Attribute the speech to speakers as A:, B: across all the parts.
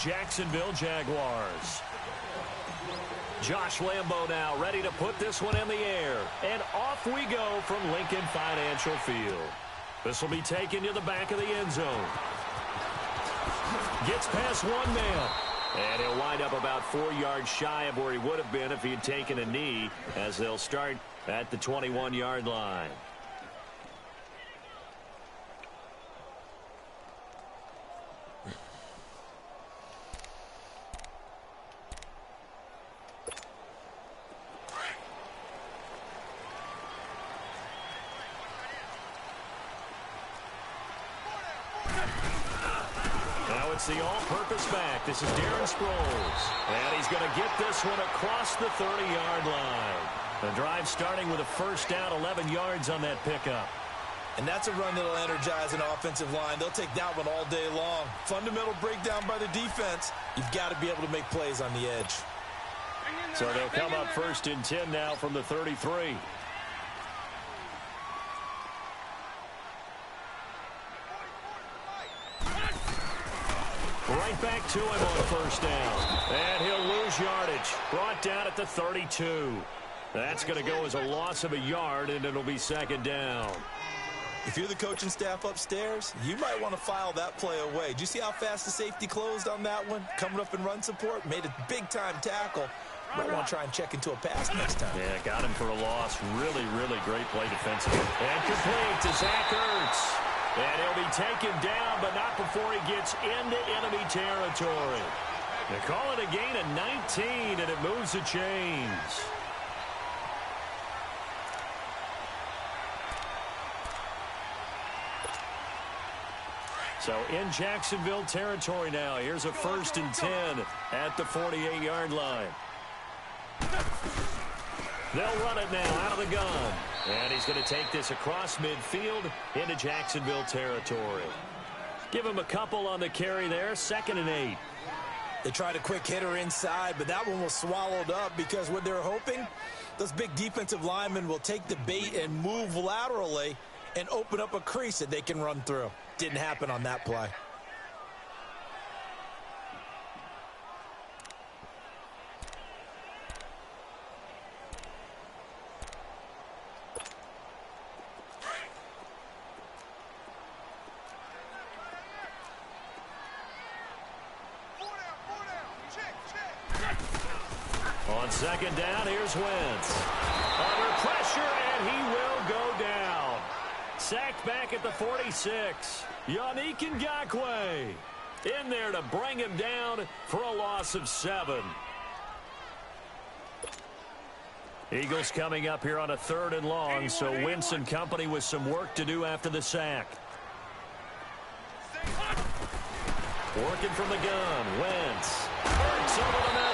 A: Jacksonville Jaguars. Josh Lambo now ready to put this one in the air. And off we go from Lincoln Financial Field. This will be taken to the back of the end zone. Gets past one man. And he'll wind up about 4 yards shy of where he would have been if he had taken a knee, as they'll start at the 21-yard line. It's the all-purpose back. This is Darren Sproles. And he's going to get this one across the 30-yard line. The drive starting with a first down, 11 yards on that pickup.
B: And that's a run that'll energize an offensive line. They'll take that one all day long. Fundamental breakdown by the defense. You've got to be able to make plays on the edge.
A: So they'll come up first and 10 now from the 33. Right back to him on first down. And he'll lose yardage. Brought down at the 32. That's going to go as a loss of a yard, and it'll be second down.
B: If you're the coaching staff upstairs, you might want to file that play away. Did you see how fast the safety closed on that one? Coming up in run support, made a big-time tackle. Might want to try and check into a pass next time.
A: Yeah, got him for a loss. Really, really great play defensively. And complete to Zach Ertz. And he'll be taken down, but not before he gets into enemy territory. They call it a gain of 19, and it moves the chains. So in Jacksonville territory now. Here's a first and 10 at the 48-yard line. They'll run it now out of the gun. And he's going to take this across midfield into Jacksonville territory. Give him a couple on the carry there. 2nd and 8.
B: They tried a quick hitter inside, but that one was swallowed up because what they're hoping, those big defensive linemen will take the bait and move laterally and open up a crease that they can run through. Didn't happen on that play.
A: On second down, here's Wentz. Under pressure, and he will go down. Sacked back at the 46. Yannick Ngakoue in there to bring him down for a loss of 7. Eagles coming up here on a 3rd and long, so Wentz and company with some work to do after the sack. Working from the gun, Wentz. Ertz over the middle.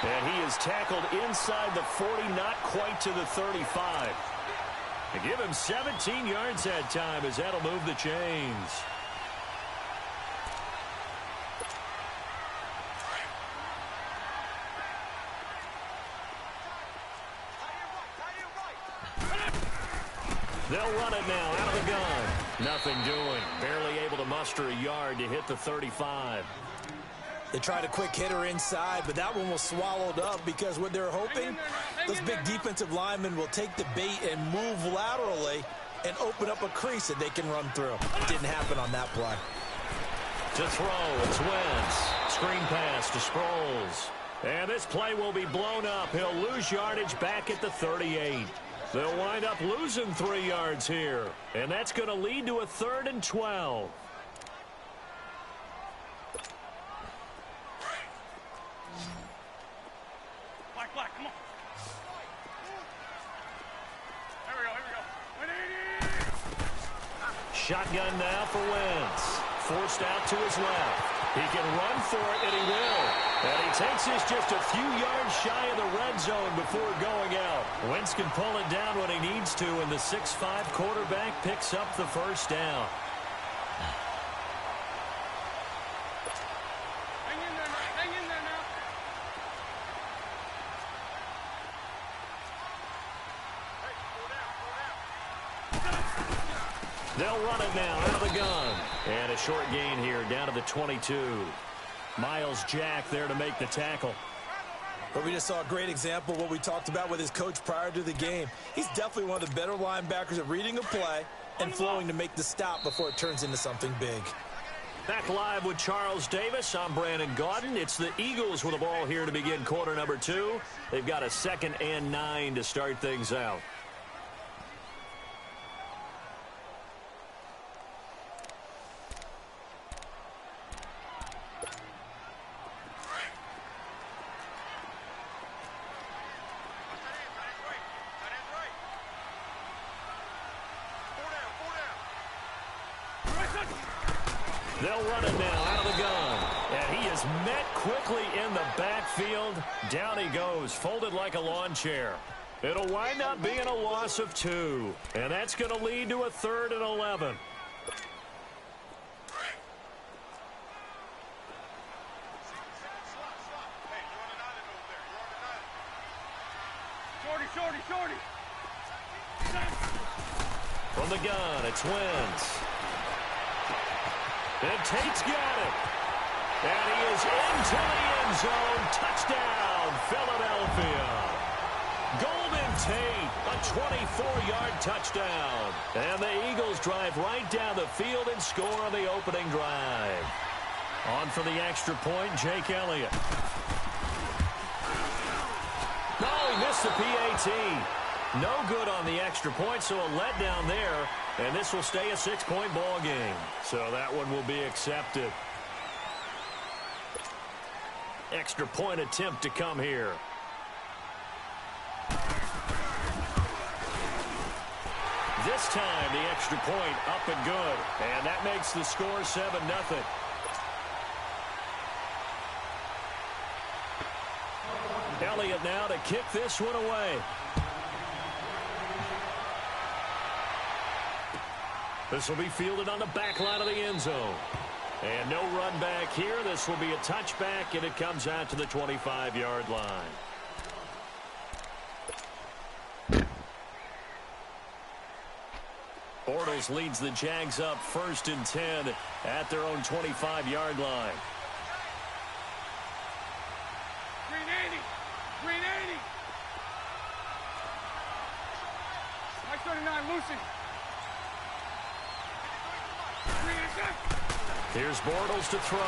A: And he is tackled inside the 40, not quite to the 35. They give him 17 yards that time, as that'll move the chains. They'll run it now out of the gun. Nothing doing. Barely able to muster a yard to hit the 35.
B: They tried a quick hitter inside, but that one was swallowed up because what they're hoping, those big defensive linemen will take the bait and move laterally and open up a crease that they can run through. Didn't happen on that play.
A: To throw, it's Wentz. Screen pass to Sproles. And this play will be blown up. He'll lose yardage back at the 38. They'll wind up losing 3 yards here. And that's going to lead to a 3rd and 12.
C: Black, come on. Here we go.
A: Shotgun now for Wentz. Forced out to his left. He can run for it, and he will. And he takes this just a few yards shy of the red zone before going out. Wentz can pull it down when he needs to, and the 6'5" quarterback picks up the first down.
C: Hang in there, Mike. Hang in there now.
A: They'll run it now out of the gun. And a short gain here down to the 22. Miles Jack there to make the tackle.
B: But we just saw a great example of what we talked about with his coach prior to the game. He's definitely one of the better linebackers at reading a play and flowing to make the stop before it turns into something big.
A: Back live with Charles Davis. I'm Brandon Gaudin. It's the Eagles with the ball here to begin quarter number 2. They've got a 2nd and 9 to start things out. They'll run it now out of the gun. And he is met quickly in the backfield. Down he goes, folded like a lawn chair. It'll wind up being a loss of 2. And that's going to lead to a 3rd and 11.
C: Shorty.
A: From the gun, it's Wentz. And Tate's got it. And he is into the end zone. Touchdown, Philadelphia. Golden Tate, a 24-yard touchdown. And the Eagles drive right down the field and score on the opening drive. On for the extra point, Jake Elliott. No, he missed the PAT. No good on the extra point, so a letdown there. And this will stay a 6-point ball game. So that one will be accepted. Extra point attempt to come here. This time the extra point up and good. And that makes the score 7-0. Elliott now to kick this one away. This will be fielded on the back line of the end zone. And no run back here. This will be a touchback, and it comes out to the 25-yard line. Bortles leads the Jags up 1st and 10 at their own 25-yard line.
C: 380. Mike 39, Lucy.
A: Here's Bortles to throw.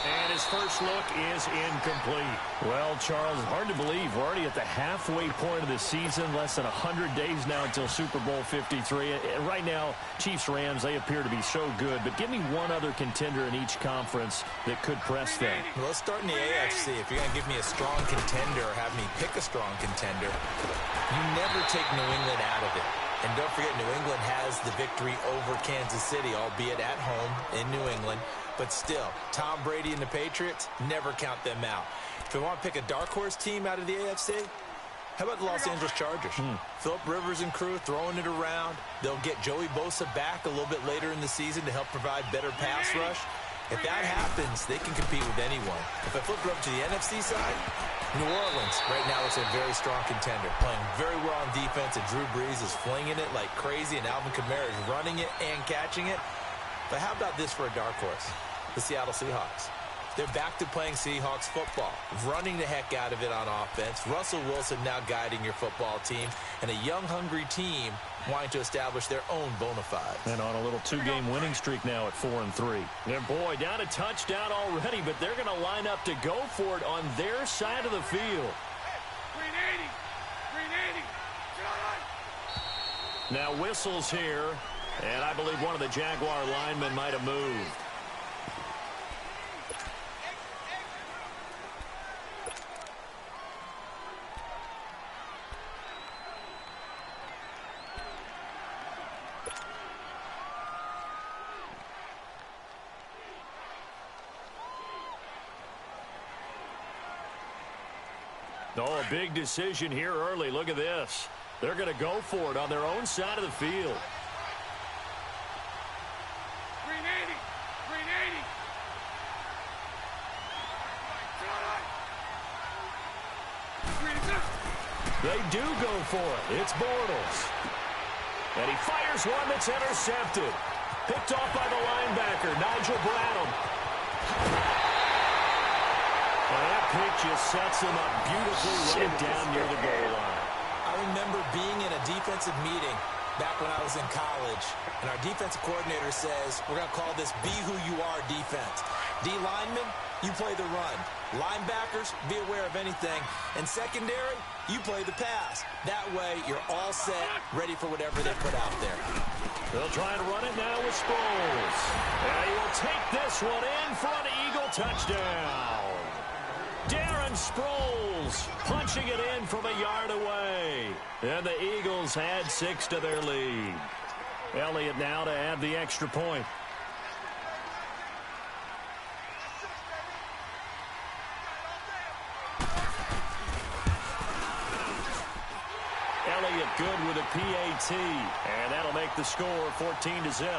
A: And his first look is incomplete. Well, Charles, hard to believe we're already at the halfway point of the season. Less than 100 days now until Super Bowl 53. And right now, Chiefs-Rams, they appear to be so good. But give me one other contender in each conference that could press them.
B: Well, let's start in the AFC. If you're going to give me a strong contender or have me pick a strong contender, you never take New England out of it. And don't forget, New England has the victory over Kansas City, albeit at home in New England. But still, Tom Brady and the Patriots, never count them out. If you want to pick a dark horse team out of the AFC, how about the Los Angeles Chargers? Phillip Rivers and crew throwing it around. They'll get Joey Bosa back a little bit later in the season to help provide better pass rush. If that happens, they can compete with anyone. If I flip it up to the NFC side, New Orleans right now is a very strong contender, playing very well on defense, and Drew Brees is flinging it like crazy, and Alvin Kamara is running it and catching it. But how about this for a dark horse? The Seattle Seahawks. They're back to playing Seahawks football, running the heck out of it on offense. Russell Wilson now guiding your football team, and a young, hungry team wanting to establish their own bona fides.
A: And on a little 2-game winning streak now at 4-3. And boy, down a touchdown already, but they're going to line up to go for it on their side of the field.
C: 380.
A: Now whistles here, and I believe one of the Jaguar linemen might have moved. Oh, a big decision here early. Look at this. They're going to go for it on their own side of the field.
C: 380.
A: They do go for it. It's Bortles. And he fires one that's intercepted. Picked off by the linebacker, Nigel Bradham. pick just sets him up beautifully right down near the goal line.
B: I remember being in a defensive meeting back when I was in college, and our defensive coordinator says, we're going to call this be who you are defense. D linemen, you play the run. Linebackers, be aware of anything. And secondary, you play the pass. That way, you're all set, ready for whatever they put out there.
A: They'll try to run it now with Sproles. And he will take this one in for an Eagle touchdown. Darren Sproles punching it in from a yard away. And the Eagles add 6 to their lead. Elliott now to add the extra point. Elliott good with a PAT. And that'll make the score 14-0.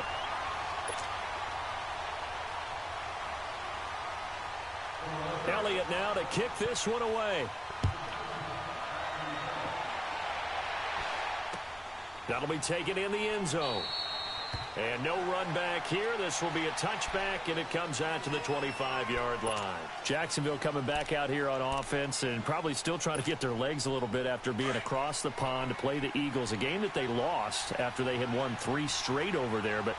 A: Elliott now to kick this one away. That'll be taken in the end zone. And no run back here. This will be a touchback, and it comes out to the 25-yard line. Jacksonville coming back out here on offense and probably still trying to get their legs a little bit after being across the pond to play the Eagles, a game that they lost after they had won 3 straight over there. But,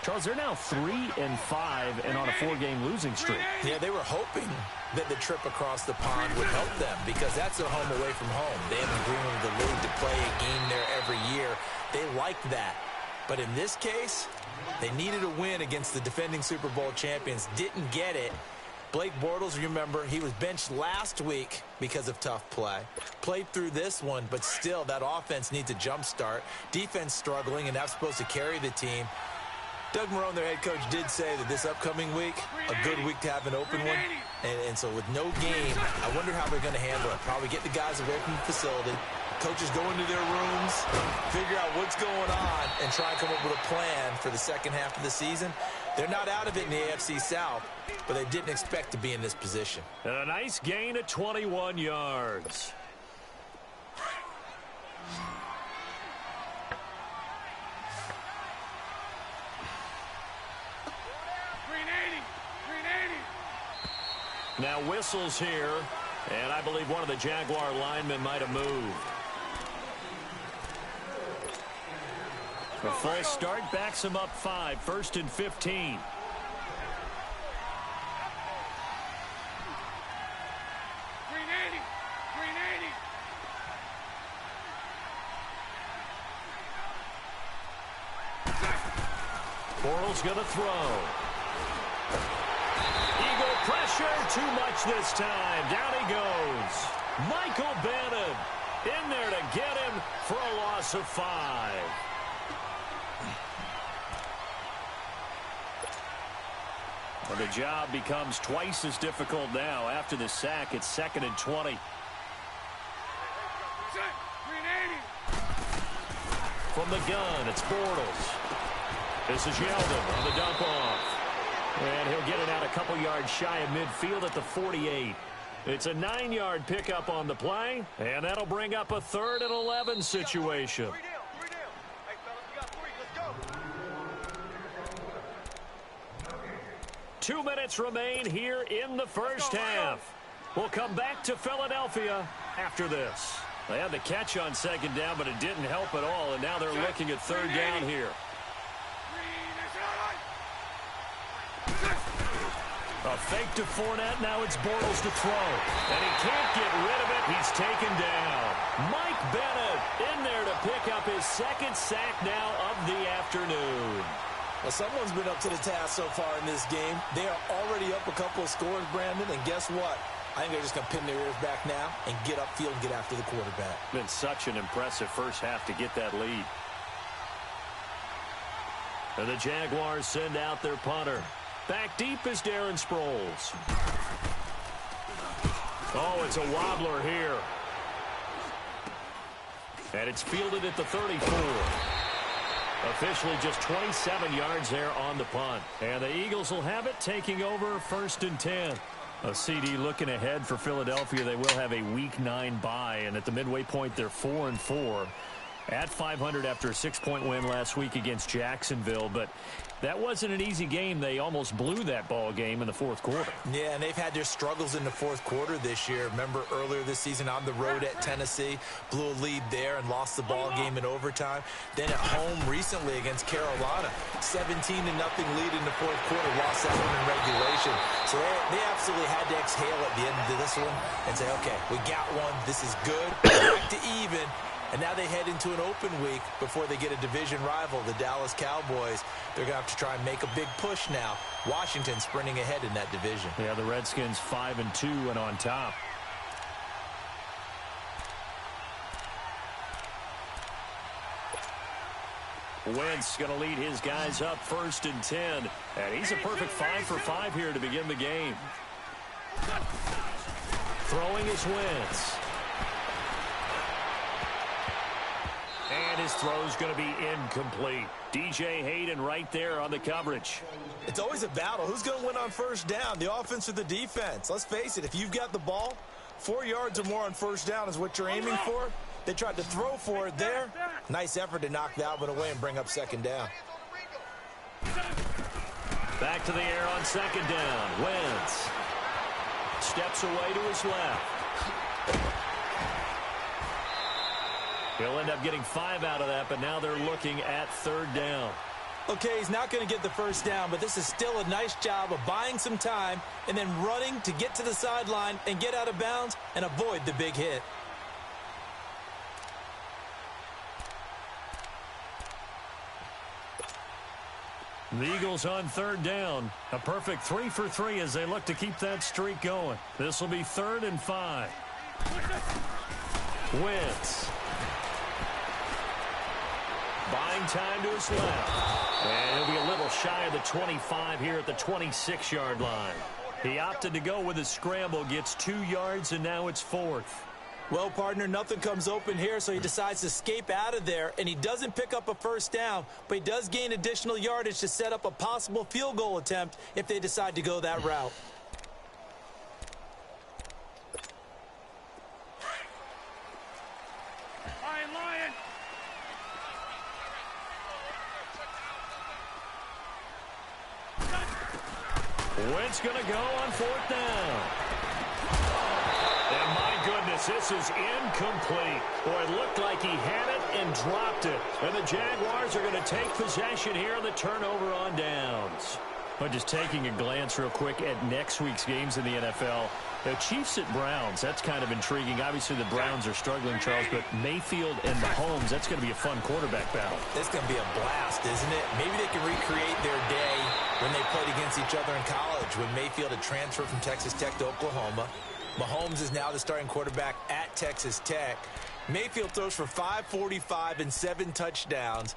A: Charles, they're now 3-5 and on a 4-game losing streak.
B: Yeah, they were hoping that the trip across the pond would help them because that's their home away from home. They have an agreement with the league to play a game there every year. They like that. But in this case, they needed a win against the defending Super Bowl champions. Didn't get it. Blake Bortles, remember, he was benched last week because of tough play. Played through this one, but still, that offense needs a jump start. Defense struggling, and that's supposed to carry the team. Doug Marrone, their head coach, did say that this upcoming week, a good week to have an open one. And so with no game, I wonder how they're going to handle it. Probably get the guys away from the facility. Coaches go into their rooms, figure out what's going on, and try and come up with a plan for the second half of the season. They're not out of it in the AFC South, but they didn't expect to be in this position.
A: And a nice gain of 21 yards. Now whistles here, and I believe one of the Jaguar linemen might have moved. A false start backs him up 5, 1st and 15. Bortles going to throw. Eagle pressure, too much this time. Down he goes. Michael Bannon in there to get him for a loss of 5. Well, the job becomes twice as difficult now. After the sack, it's 2nd and 20. From the gun, it's Bortles. This is Yeldon on the dump off. And he'll get it out a couple yards shy of midfield at the 48. It's a 9-yard pickup on the play, and that'll bring up a 3rd and 11 situation. 2 minutes remain here in the first half. We'll come back to Philadelphia after this. They had the catch on 2nd down, but it didn't help at all, and now they're looking at 3rd down here. A fake to Fournette. Now it's Bortles to throw. And he can't get rid of it. He's taken down. Mike Bennett in there to pick up his 2nd sack now of the afternoon.
B: Well, someone's been up to the task so far in this game. They are already up a couple of scores, Brandon, and guess what? I think they're just going to pin their ears back now and get upfield and get after the quarterback.
A: Been such an impressive first half to get that lead. And the Jaguars send out their punter. Back deep is Darren Sproles. Oh, it's a wobbler here. And it's fielded at the 34. Officially just 27 yards there on the punt. And the Eagles will have it, taking over 1st and 10. A CD looking ahead for Philadelphia. They will have a Week 9 bye, and at the midway point, they're 4-4. At 500 after a 6-point win last week against Jacksonville, but that wasn't an easy game. They almost blew that ball game in the fourth quarter.
B: Yeah, and they've had their struggles in the fourth quarter this year. Remember earlier this season on the road at Tennessee, blew a lead there and lost the ball game in overtime. Then at home recently against Carolina, 17-0 lead in the fourth quarter, lost that one in regulation. So they absolutely had to exhale at the end of this one and say, okay, we got one. This is good. Back to even. And now they head into an open week before they get a division rival, the Dallas Cowboys. They're going to have to try and make a big push now. Washington sprinting ahead in that division.
A: Yeah, the Redskins 5-2 and on top. Wentz going to lead his guys up 1st and 10. And he's a perfect 5 for 5 here to begin the game. Throwing is Wentz. And his throw's going to be incomplete. DJ Hayden right there on the coverage.
B: It's always a battle. Who's going to win on first down, the offense or the defense? Let's face it, if you've got the ball, 4 yards or more on first down is what you're aiming for. They tried to throw for it there. Nice effort to knock that one away and bring up 2nd down.
A: Back to the air on 2nd down. Wentz steps away to his left. He'll end up getting 5 out of that, but now they're looking at 3rd down.
B: Okay, he's not going to get the first down, but this is still a nice job of buying some time and then running to get to the sideline and get out of bounds and avoid the big hit.
A: The Eagles on 3rd down. A perfect 3 for 3 as they look to keep that streak going. This will be 3rd and 5. Wentz. Buying time to his left. And he'll be a little shy of the 25 here at the 26-yard line. He opted to go with a scramble, gets 2 yards, and now it's 4th.
B: Well, partner, nothing comes open here, so he decides to escape out of there, and he doesn't pick up a first down, but he does gain additional yardage to set up a possible field goal attempt if they decide to go that route.
C: Lion.
A: Wentz going to go on 4th down. And my goodness, this is incomplete. Boy, it looked like he had it and dropped it. And the Jaguars are going to take possession here on the turnover on downs. But just taking a glance real quick at next week's games in the NFL, the Chiefs at Browns, that's kind of intriguing. Obviously, the Browns are struggling, Charles, but Mayfield and Mahomes, that's going to be a fun quarterback battle.
B: It's going to be a blast, isn't it? Maybe they can recreate their day when they played against each other in college, when Mayfield had transferred from Texas Tech to Oklahoma. Mahomes is now the starting quarterback at Texas Tech. Mayfield throws for 545 and 7 touchdowns,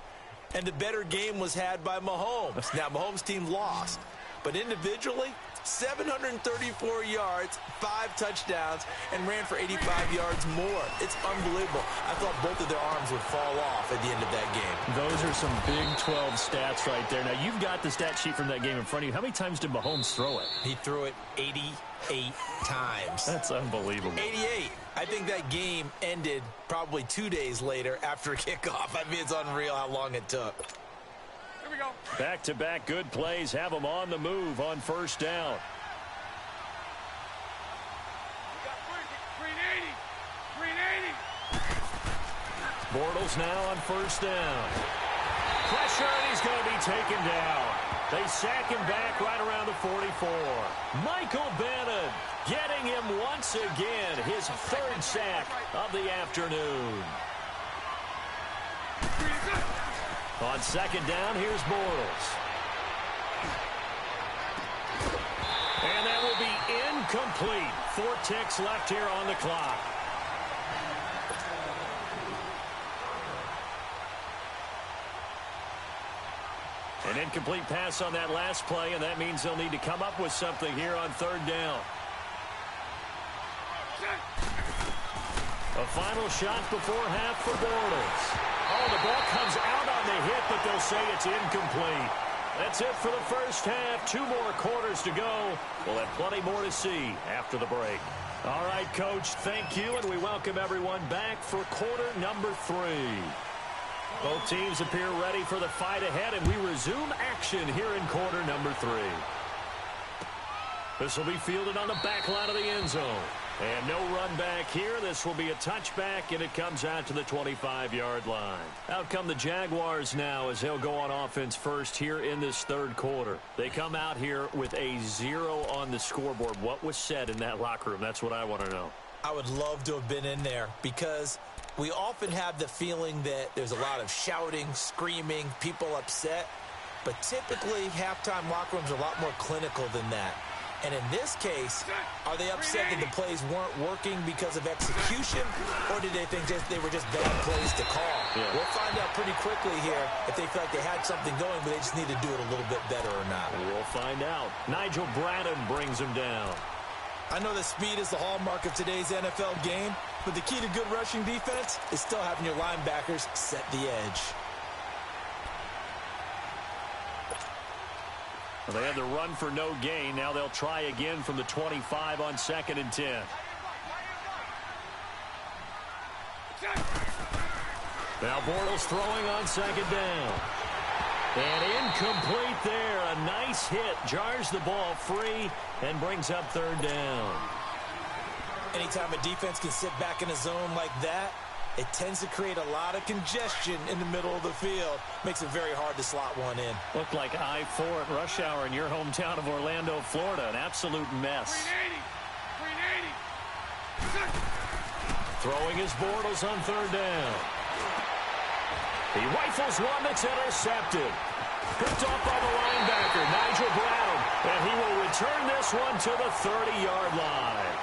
B: and the better game was had by Mahomes. Now, Mahomes' team lost, but individually, 734 yards, 5 touchdowns, and ran for 85 yards more. It's unbelievable. I thought both of their arms would fall off at the end of that game.
A: Those are some Big 12 stats right there. Now, you've got the stat sheet from that game in front of you. How many times did Mahomes throw it?
B: He threw it 88 times.
A: That's unbelievable.
B: 88. I think that game ended probably 2 days later after kickoff. I mean, it's unreal how long it took.
C: Here we go.
A: Back-to-back good plays have them on the move on 1st down.
C: We got 380. 380.
A: Bortles now on 1st down. Pressure, and he's going to be taken down. They sack him back right around the 44. Michael Bannon getting him once again, his 3rd sack of the afternoon. On 2nd down, here's Bortles. And that will be incomplete. 4 ticks left here on the clock. An incomplete pass on that last play, and that means they'll need to come up with something here on 3rd down. A final shot before half for Bortles. Oh, the ball comes out on the hit, but they'll say it's incomplete. That's it for the first half. 2 more quarters to go. We'll have plenty more to see after the break. All right, Coach, thank you, and we welcome everyone back for quarter number 3. Both teams appear ready for the fight ahead, and we resume action here in quarter number 3. This will be fielded on the back line of the end zone. And no run back here. This will be a touchback, and it comes out to the 25-yard line. Out come the Jaguars now as they'll go on offense first here in this third quarter. They come out here with a 0 on the scoreboard. What was said in that locker room? That's what I want to know.
B: I would love to have been in there because we often have the feeling that there's a lot of shouting, screaming, people upset. But typically, halftime locker rooms are a lot more clinical than that. And in this case, are they upset that the plays weren't working because of execution, or did they think they were just bad plays to call?
A: Yeah.
B: We'll find out pretty quickly here if they feel like they had something going, but they just need to do it a little bit better or not.
A: We'll find out. Nigel Bradham brings him down.
B: I know that speed is the hallmark of today's NFL game, but the key to good rushing defense is still having your linebackers set the edge.
A: They had the run for no gain. Now they'll try again from the 25 on 2nd and 10. Now Bortles throwing on 2nd down. And incomplete there. A nice hit. Jars the ball free and brings up 3rd down.
B: Anytime a defense can sit back in a zone like that, it tends to create a lot of congestion in the middle of the field. Makes it very hard to slot one in.
A: Looked like I-4 at rush hour in your hometown of Orlando, Florida. An absolute mess.
C: 380.
A: Throwing his Bortles on 3rd down. He rifles one that's intercepted. Picked off by the linebacker, Nigel Bradham. And he will return this one to the 30-yard line.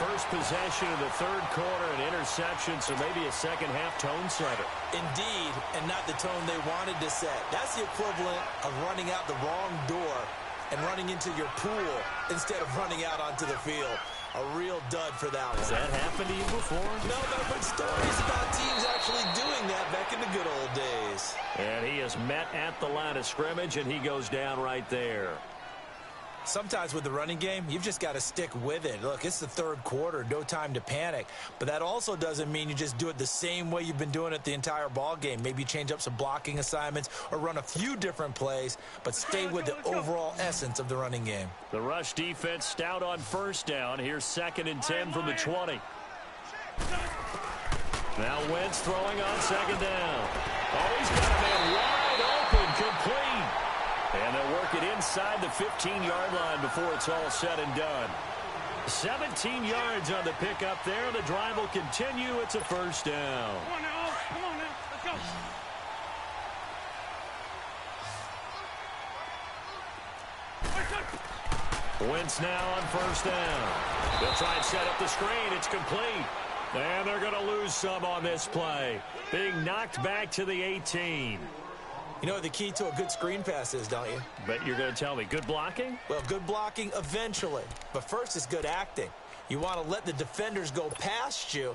A: First possession of the third quarter, an interception, so maybe a second-half tone setter.
B: Indeed, and not the tone they wanted to set. That's the equivalent of running out the wrong door and running into your pool instead of running out onto the field. A real dud for that one.
A: Has that happened to you before?
B: No, but I've heard stories about teams actually doing that back in the good old days.
A: And he is met at the line of scrimmage, and he goes down right there.
B: Sometimes with the running game, you've just got to stick with it. Look, it's the third quarter, no time to panic. But that also doesn't mean you just do it the same way you've been doing it the entire ball game. Maybe change up some blocking assignments or run a few different plays, but stay with the overall essence of the running game.
A: The rush defense stout on 1st down. Here's 2nd and 10 from the 20. Now Wentz throwing on 2nd down. Oh, he's got a man wide open, complete. And they'll work it inside the 15-yard line before it's all said and done. 17 yards on the pickup there. The drive will continue. It's a 1st down.
C: Come on now. Come on now. Let's go.
A: Wentz now on 1st down. They'll try and set up the screen. It's complete. And they're going to lose some on this play. Being knocked back to the 18.
B: You know what the key to a good screen pass is, don't you?
A: But you're going to tell me, good blocking?
B: Well, good blocking eventually. But first is good acting. You want to let the defenders go past you,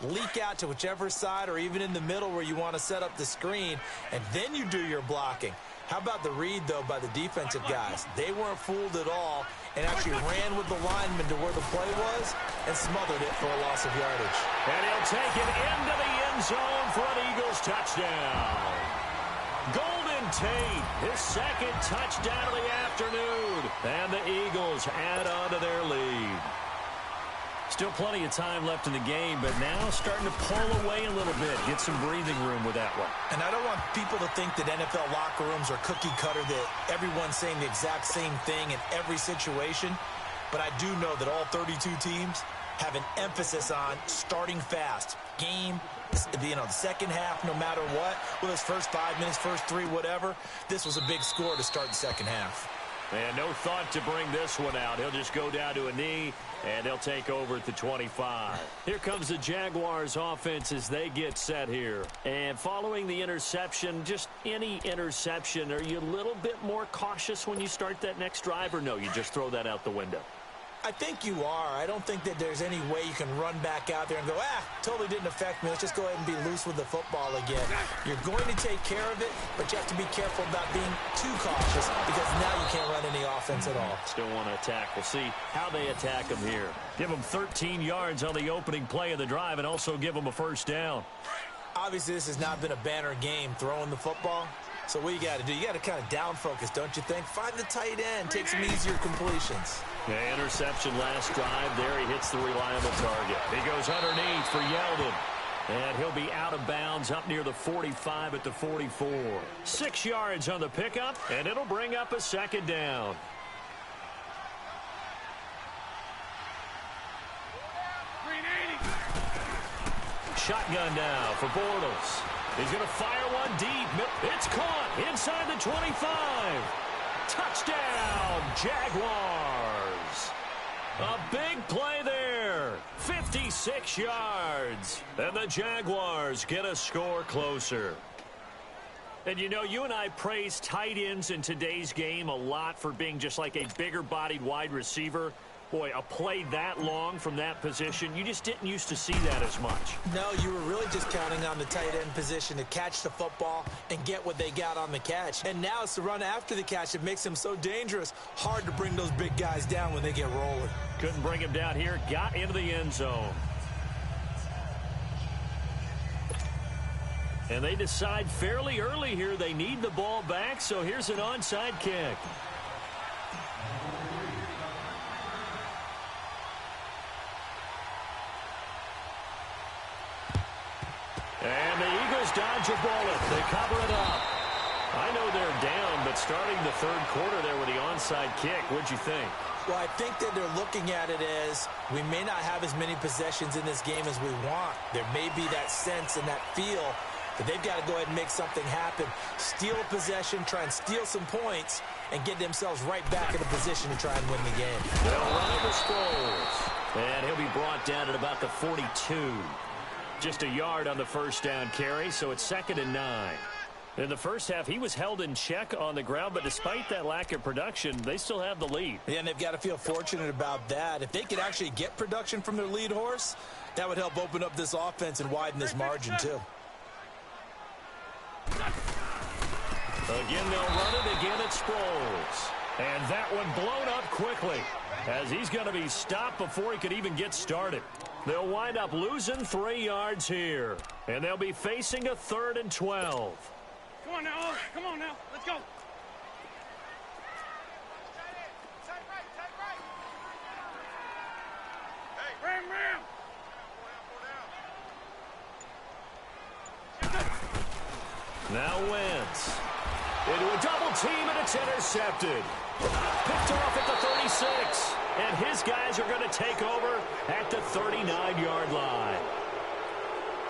B: leak out to whichever side or even in the middle where you want to set up the screen, and then you do your blocking. How about the read, though, by the defensive guys? They weren't fooled at all and actually ran with the lineman to where the play was and smothered it for a loss of yardage.
A: And he'll take it into the end zone for an Eagles touchdown. Golden Tate, his 2nd touchdown of the afternoon. And the Eagles add on to their lead. Still plenty of time left in the game, but now starting to pull away a little bit. Get some breathing room with that one.
B: And I don't want people to think that NFL locker rooms are cookie cutter, that everyone's saying the exact same thing in every situation. But I do know that all 32 teams have an emphasis on starting fast. Game, the second half, no matter what. Well, his first 5 minutes, first 3, whatever. This was a big score to start the second half.
A: And no thought to bring this one out. He'll just go down to a knee, and they'll take over at the 25. Here comes the Jaguars offense as they get set here. And following the interception, just any interception, are you a little bit more cautious when you start that next drive, or no, you just throw that out the window?
B: I think you are. I don't think that there's any way you can run back out there and go, totally didn't affect me. Let's just go ahead and be loose with the football again. You're going to take care of it, but you have to be careful about being too cautious because now you can't run any offense at all.
A: Still want to attack. We'll see how they attack them here. Give them 13 yards on the opening play of the drive and also give them a 1st down.
B: Obviously, this has not been a banner game throwing the football. So what you got to do, you got to kind of down focus, don't you think? Find the tight end, take some easier completions.
A: Yeah, interception last drive. There he hits the reliable target. He goes underneath for Yeldon. And he'll be out of bounds up near the 45 at the 44. 6 yards on the pickup, and it'll bring up a second down. Shotgun now for Bortles. He's going to fire one deep. It's caught inside the 25. Touchdown, Jaguars. A big play there. 56 yards. And the Jaguars get a score closer. And, you know, you and I praise tight ends in today's game a lot for being just like a bigger-bodied wide receiver. Boy, a play that long from that position, you just didn't used to see that as much.
B: No, you were really just counting on the tight end position to catch the football and get what they got on the catch. And now it's the run after the catch that makes him so dangerous. Hard to bring those big guys down when they get rolling.
A: Couldn't bring him down here. Got into the end zone. And they decide fairly early here they need the ball back, so here's an onside kick. And the Eagles dodge a bullet. They cover it up. I know they're down, but starting the third quarter there with the onside kick, what'd you think?
B: Well, I think that they're looking at it as we may not have as many possessions in this game as we want. There may be that sense and that feel, but they've got to go ahead and make something happen. Steal a possession, try and steal some points, and get themselves right back in a position to try and win the game.
A: They'll run over Sproles. And he'll be brought down at about the 42. Just a yard on the first down carry, so it's 2nd and 9. In the first half, he was held in check on the ground, but despite that lack of production, they still have the lead.
B: Yeah, and they've got to feel fortunate about that. If they could actually get production from their lead horse, that would help open up this offense and widen this margin, too.
A: Again, they'll run it. Again, it's Sproles. And that one blown up quickly, as he's going to be stopped before he could even get started. They'll wind up losing 3 yards here, and they'll be facing a 3rd and 12.
C: Come on now, come on now, let's go. Ram, ram.
A: Now Wentz into a double team, and it's intercepted. Picked off at the 36, and his guys are going to take over at the 39-yard line.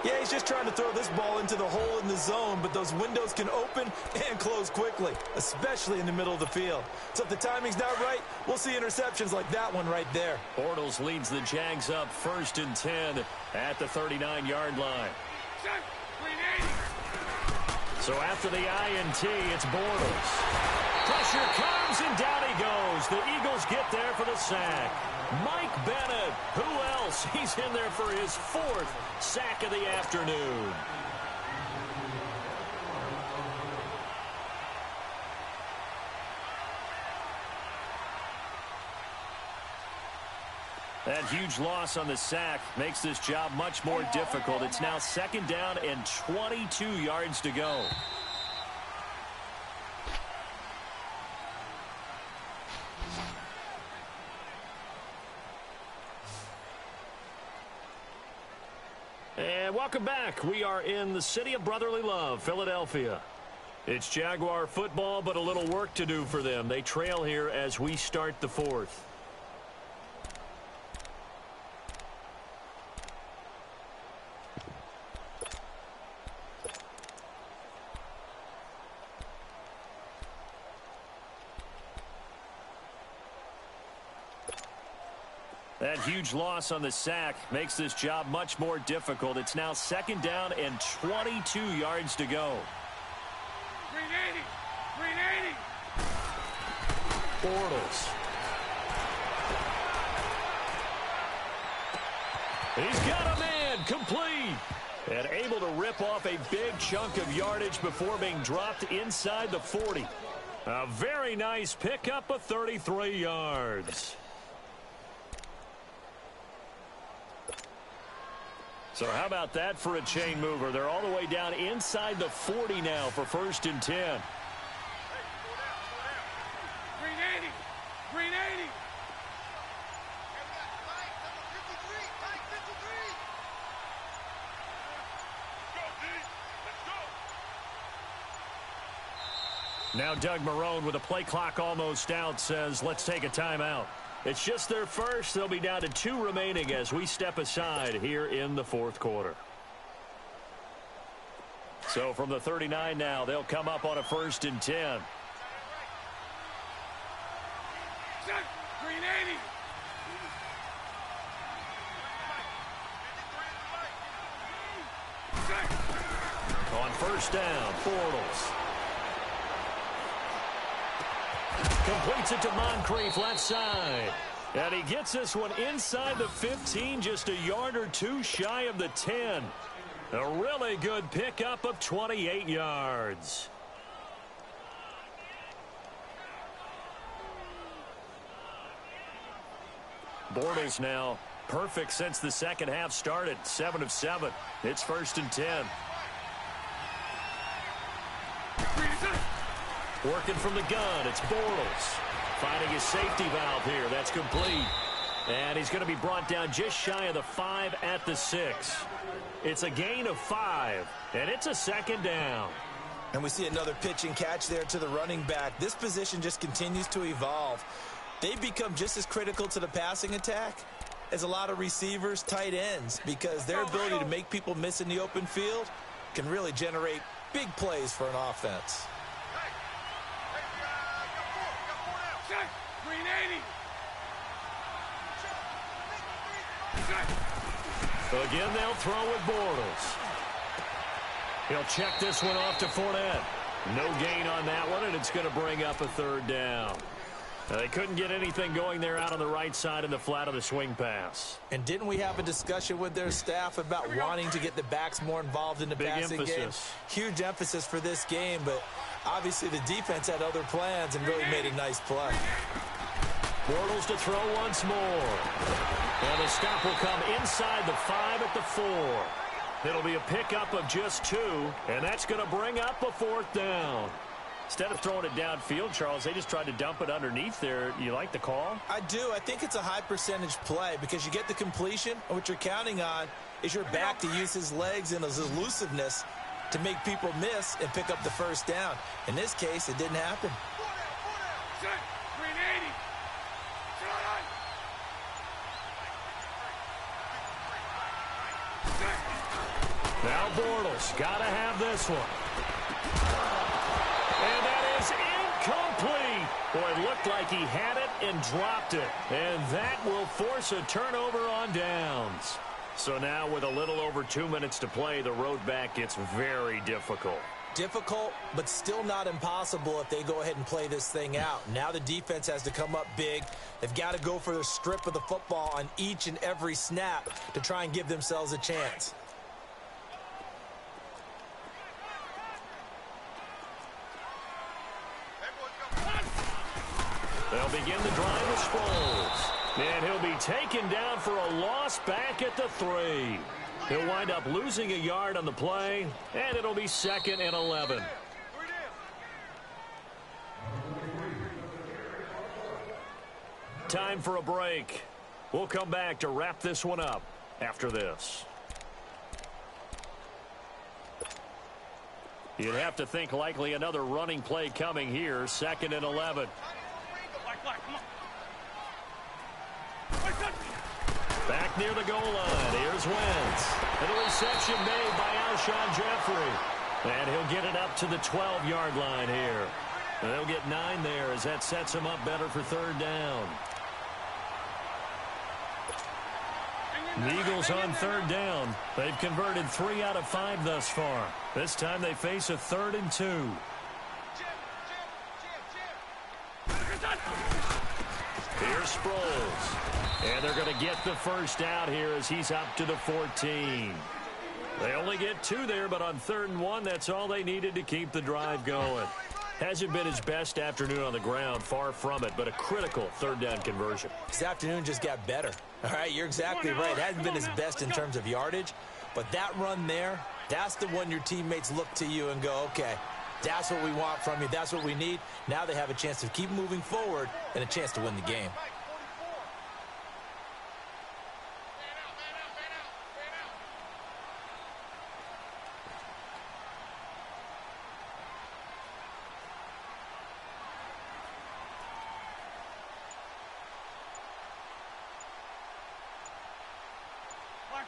B: Yeah, he's just trying to throw this ball into the hole in the zone, but those windows can open and close quickly, especially in the middle of the field. So if the timing's not right, we'll see interceptions like that one right there.
A: Bortles leads the Jags up 1st and 10 at the 39-yard line. So after the INT, it's Bortles. Pressure comes, and down he goes. The Eagles get there for the sack. Mike Bennett, who else? He's in there for his 4th sack of the afternoon. That huge loss on the sack makes this job much more difficult. It's now 2nd down and 22 yards to go. And welcome back. We are in the city of brotherly love, Philadelphia. It's Jaguar football, but a little work to do for them. They trail here as we start the 4th. That huge loss on the sack makes this job much more difficult. It's now 2nd down and 22 yards to go.
C: 380.
A: Bortles. He's got a man, complete. And able to rip off a big chunk of yardage before being dropped inside the 40. A very nice pickup of 33 yards. So how about that for a chain mover? They're all the way down inside the 40 now for 1st and 10.
C: Green 80. Green 80.
A: Now Doug Marrone, with the play clock almost out, says let's take a timeout. It's just their first. They'll be down to 2 remaining as we step aside here in the 4th quarter. So from the 39 now, they'll come up on a 1st and 10.
C: Green 80.
A: On 1st down, Bortles. Completes it to Moncrief, left side. And he gets this one inside the 15, just a yard or 2 shy of the 10. A really good pickup of 28 yards. Bortles now perfect since the second half started. 7 of 7. It's 1st and 10. Working from the gun, it's Bortles. Finding his safety valve here. That's complete. And he's going to be brought down just shy of the 5 at the 6. It's a gain of 5, and it's a 2nd down.
B: And we see another pitch and catch there to the running back. This position just continues to evolve. They've become just as critical to the passing attack as a lot of receivers, tight ends, because their ability to make people miss in the open field can really generate big plays for an offense.
C: Green 80.
A: Again, they'll throw with Bortles. He'll check this one off to Fournette. No gain on that one, and it's going to bring up a 3rd down. They couldn't get anything going there out on the right side in the flat of the swing pass.
B: And didn't we have a discussion with their staff about wanting to get the backs more involved in the passing game? Huge emphasis for this game, but obviously the defense had other plans and really made a nice play.
A: Bortles to throw once more. And the stop will come inside the 5 at the 4. It'll be a pickup of just 2, and that's going to bring up a 4th down. Instead of throwing it downfield, Charles, they just tried to dump it underneath there. You like the call?
B: I do. I think it's a high percentage play because you get the completion, and what you're counting on is your back to use his legs and his elusiveness to make people miss and pick up the 1st down. In this case, it didn't happen.
C: Green 80.
A: Now Bortles, got to have this one. And that is incomplete. Boy, it looked like he had it and dropped it. And that will force a turnover on downs. So now with a little over 2 minutes to play, the road back gets very difficult.
B: Difficult, but still not impossible if they go ahead and play this thing out. Now the defense has to come up big. They've got to go for the strip of the football on each and every snap to try and give themselves a chance.
A: They'll begin the drive with Sproles. And he'll be taken down for a loss back at the 3. He'll wind up losing a yard on the play, and it'll be 2nd and 11. Time for a break. We'll come back to wrap this one up after this. You'd have to think likely another running play coming here, 2nd and 11. Back near the goal line. Here's Wentz. And a reception made by Alshon Jeffrey. And he'll get it up to the 12-yard line here. And they'll get 9 there as that sets him up better for 3rd down. The Eagles on 3rd down. They've converted 3 out of 5 thus far. This time they face a 3rd and 2. Here's Sproles. And they're going to get the 1st out here as he's up to the 14. They only get 2 there, but on 3rd and 1, that's all they needed to keep the drive going. Hasn't been his best afternoon on the ground, far from it, but a critical 3rd down conversion.
B: His afternoon just got better. All right, you're exactly right. It hasn't been his best in terms of yardage, But that run there, that's the one your teammates look to you and go, okay, that's what we want from you. That's what we need. Now they have a chance to keep moving forward and a chance to win the game.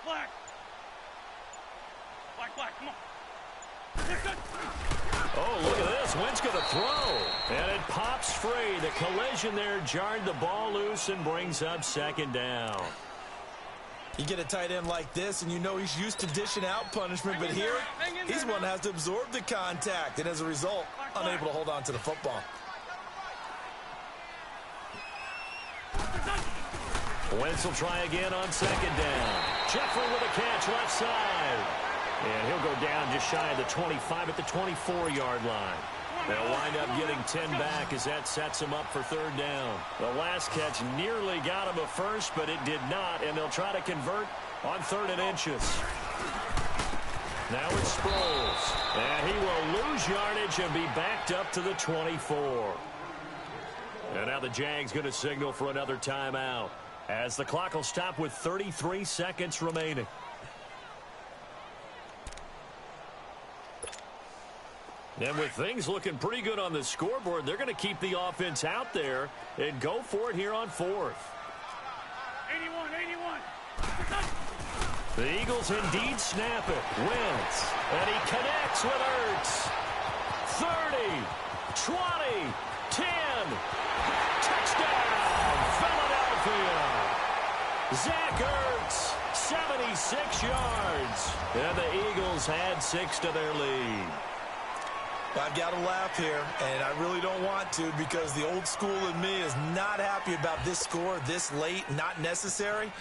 C: Black. Black, come on.
A: Oh, look at this. Wentz going to throw. And it pops free. The collision there jarred the ball loose and brings up second down.
B: You get a tight end like this, and you know he's used to dishing out punishment, but here, he's one that has to absorb the contact, and as a result, unable to hold on to the football.
A: Wentz will try again on second down. Jeffrey with a catch left side. And he'll go down just shy of the 25 at the 24-yard line. They'll wind up getting 10 back as that sets him up for third down. The last catch nearly got him a first, but it did not, and they'll try to convert on 3rd and inches. Now it's Sproles, and he will lose yardage and be backed up to the 24. And now the Jags going to signal for another timeout, as the clock will stop with 33 seconds remaining. And with things looking pretty good on the scoreboard, they're going to keep the offense out there and go for it here on 4th.
C: 81.
A: The Eagles indeed snap it. Wentz, and he connects with Ertz. 30, 20, 10. Touchdown, Philadelphia. Zach Ertz, 76 yards. And the Eagles add 6 to their lead.
B: I've got to laugh here, and I really don't want to because the old school in me is not happy about this score this late, not necessary.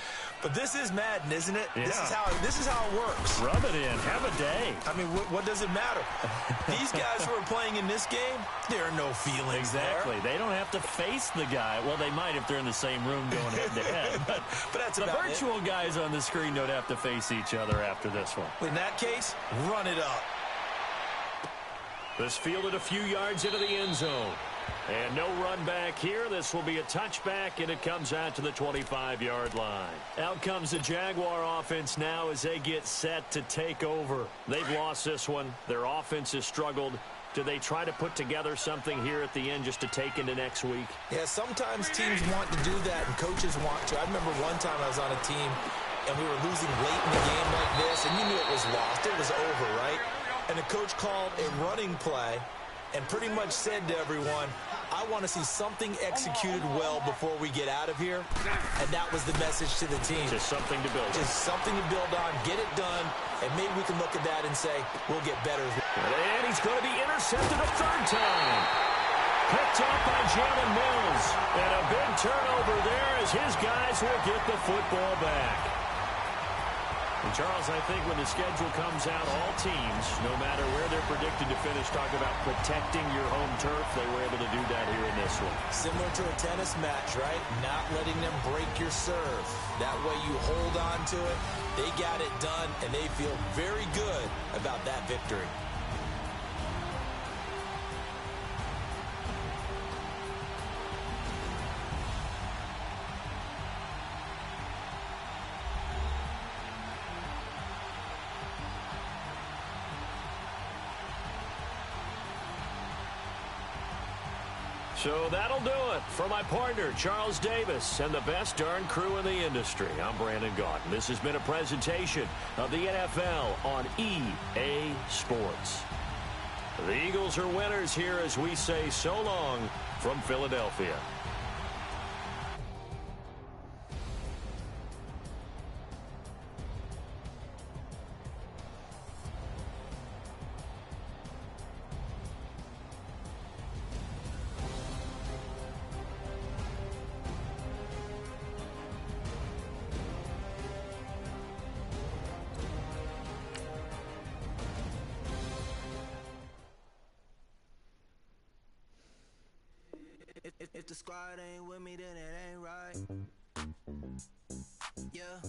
B: But this is Madden, isn't it?
A: Yeah.
B: This is how it works.
A: Rub it in. Have a day.
B: I mean, what does it matter? These guys who are playing in this game, there are no feelings
A: Exactly.
B: there.
A: They don't have to face the guy. Well, they might if they're in the same room going head-to-head. But
B: that's
A: the
B: about
A: virtual guys on the screen don't have to face each other after this one.
B: In that case, run it up.
A: This fielded a few yards into the end zone. And no run back here. This will be a touchback, and it comes out to the 25-yard line. Out comes the Jaguar offense now as they get set to take over. They've lost this one. Their offense has struggled. Do they try to put together something here at the end just to take into next week?
B: Yeah, sometimes teams want to do that, and coaches want to. I remember one time I was on a team, and we were losing late in the game like this, and you knew it was lost. It was over, right? And the coach called a running play and pretty much said to everyone, I want to see something executed well before we get out of here. And that was the message to the team.
A: Just something to build on.
B: Just something to build on, get it done, and maybe we can look at that and say, we'll get better.
A: And he's going to be intercepted a 3rd time. Picked up by Jalen Mills. And a big turnover there as his guys will get the football back. And Charles, I think when the schedule comes out, all teams, no matter where they're predicted to finish, talk about protecting your home turf. They were able to do that here in this one.
B: Similar to a tennis match, right? Not letting them break your serve. That way you hold on to it. They got it done, and they feel very good about that victory.
A: So that'll do it for my partner, Charles Davis, and the best darn crew in the industry. I'm Brandon Gaudin. This has been a presentation of the NFL on EA Sports. The Eagles are winners here as we say so long from Philadelphia.
D: If the squad ain't with me, then it ain't right. Yeah.